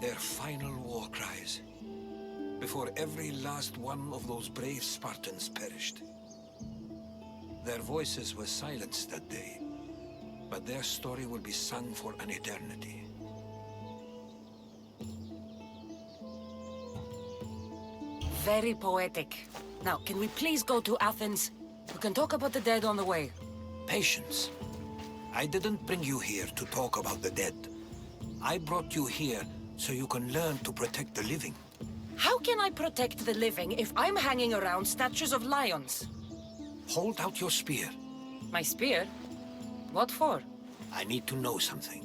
their final war cries, before every last one of those brave Spartans perished. Their voices were silenced that day, but their story will be sung for an eternity. Very poetic. Now, can we please go to Athens? We can talk about the dead on the way. Patience. I didn't bring you here to talk about the dead. I brought you here so you can learn to protect the living. How can I protect the living if I'm hanging around statues of lions? Hold out your spear. My spear? What for? I need to know something.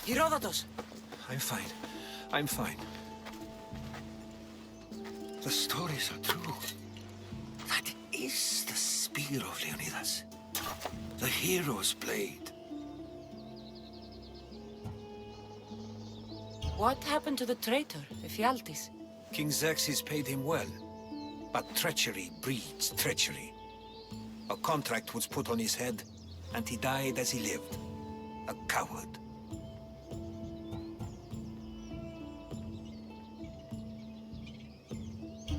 Herodotus! I'm fine. I'm fine. The stories are true. That is the spear of Leonidas. The hero's blade. What happened to the traitor, Ephialtes? King Xerxes paid him well, but treachery breeds treachery. A contract was put on his head, and he died as he lived. A coward.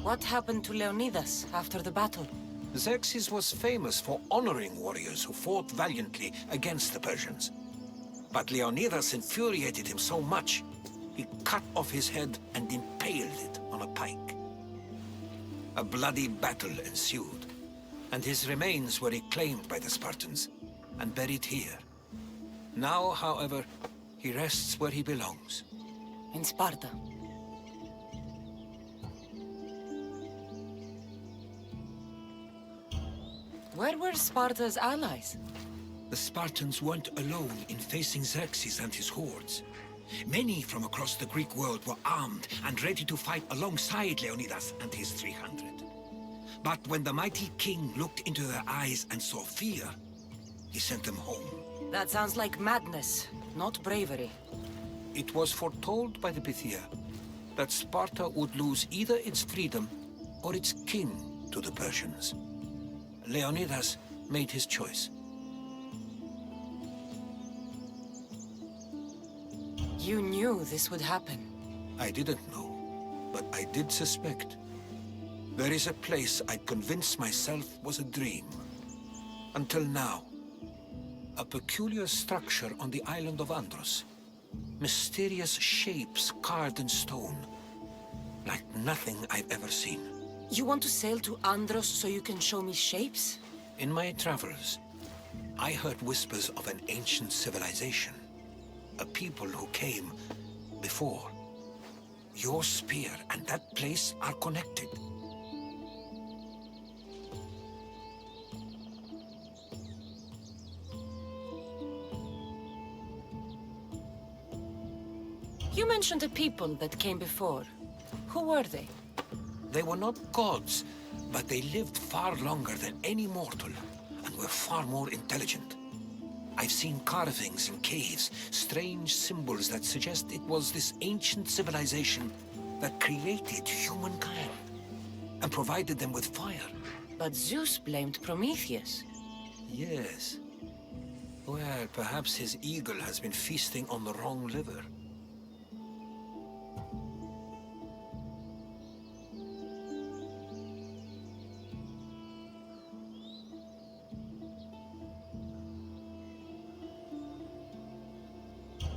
What happened to Leonidas after the battle? Xerxes was famous for honoring warriors who fought valiantly against the Persians. But Leonidas infuriated him so much, he cut off his head and impaled it on a pike. A bloody battle ensued, and his remains were reclaimed by the Spartans and buried here. Now, however, he rests where he belongs. In Sparta. Where were Sparta's allies? The Spartans weren't alone in facing Xerxes and his hordes. Many from across the Greek world were armed and ready to fight alongside Leonidas and his 300. But when the mighty king looked into their eyes and saw fear, he sent them home. That sounds like madness, not bravery. It was foretold by the Pythia that Sparta would lose either its freedom or its king to the Persians. Leonidas made his choice. You knew this would happen. I didn't know. but I did suspect. There is a place I'd convinced myself was a dream. Until now. A peculiar structure on the island of Andros. Mysterious shapes carved in stone. Like nothing I've ever seen. You want to sail to Andros so you can show me shapes? In my travels, I heard whispers of an ancient civilization. A people who came before. Your spear and that place are connected. You mentioned a people that came before. Who were they? They were not gods, but they lived far longer than any mortal, and were far more intelligent. I've seen carvings in caves, strange symbols that suggest it was this ancient civilization that created humankind, and provided them with fire. But Zeus blamed Prometheus. Yes. Well, perhaps his eagle has been feasting on the wrong liver.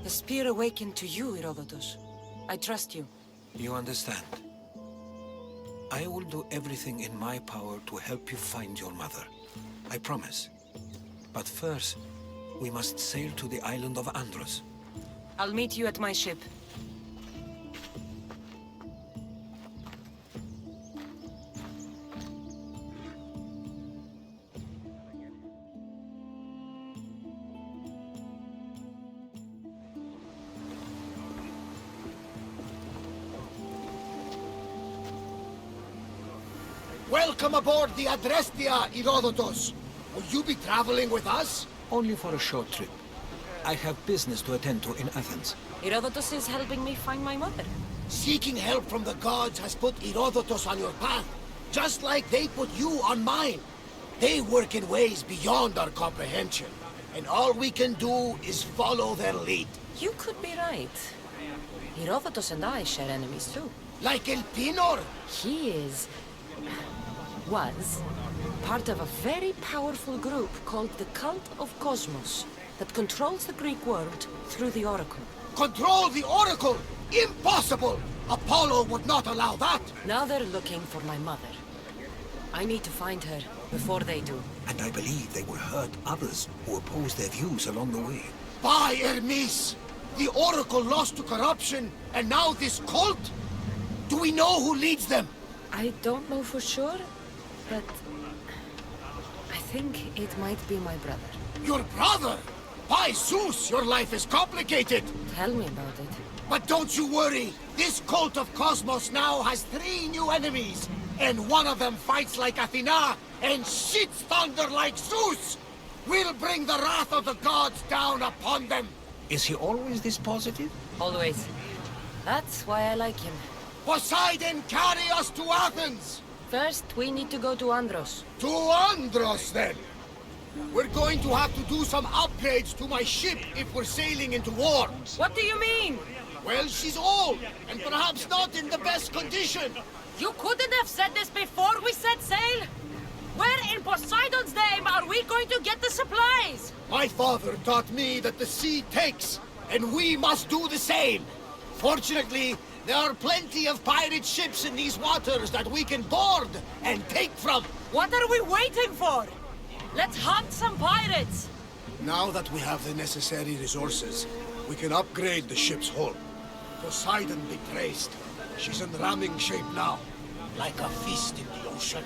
The spear awakened to you, Herodotus. I trust you. You understand. I will do everything in my power to help you find your mother. I promise. But first, we must sail to the island of Andros. I'll meet you at my ship. Welcome aboard the Adrestia, Herodotus. Will you be traveling with us? Only for a short trip. I have business to attend to in Athens. Herodotus is helping me find my mother. Seeking help from the gods has put Herodotus on your path, just like they put you on mine. They work in ways beyond our comprehension, and all we can do is follow their lead. You could be right. Herodotus and I share enemies too. Like El Pinor. He was part of a very powerful group called the Cult of Cosmos that controls the Greek world through the Oracle. Control the Oracle! Impossible! Apollo would not allow that! Now they're looking for my mother. I need to find her before they do. And I believe they will hurt others who oppose their views along the way. By Hermes! The Oracle lost to corruption, and now this cult? Do we know who leads them? I don't know for sure, but I think it might be my brother. Your brother? By Zeus, your life is complicated! Tell me about it. But don't you worry! This cult of Cosmos now has 3 new enemies! And one of them fights like Athena and shits thunder like Zeus! We'll bring the wrath of the gods down upon them! Is he always this positive? Always. That's why I like him. Poseidon, carry us to Athens! First, we need to go to Andros. To Andros, then! We're going to have to do some upgrades to my ship if we're sailing into war. What do you mean? Well, she's old, and perhaps not in the best condition. You couldn't have said this before we set sail? Where in Poseidon's name are we going to get the supplies? My father taught me that the sea takes, and we must do the same. Fortunately, there are plenty of pirate ships in these waters that we can board and take from. What are we waiting for? Let's hunt some pirates! Now that we have the necessary resources, we can upgrade the ship's hull. Poseidon be praised. She's in ramming shape now, like a fist in the ocean.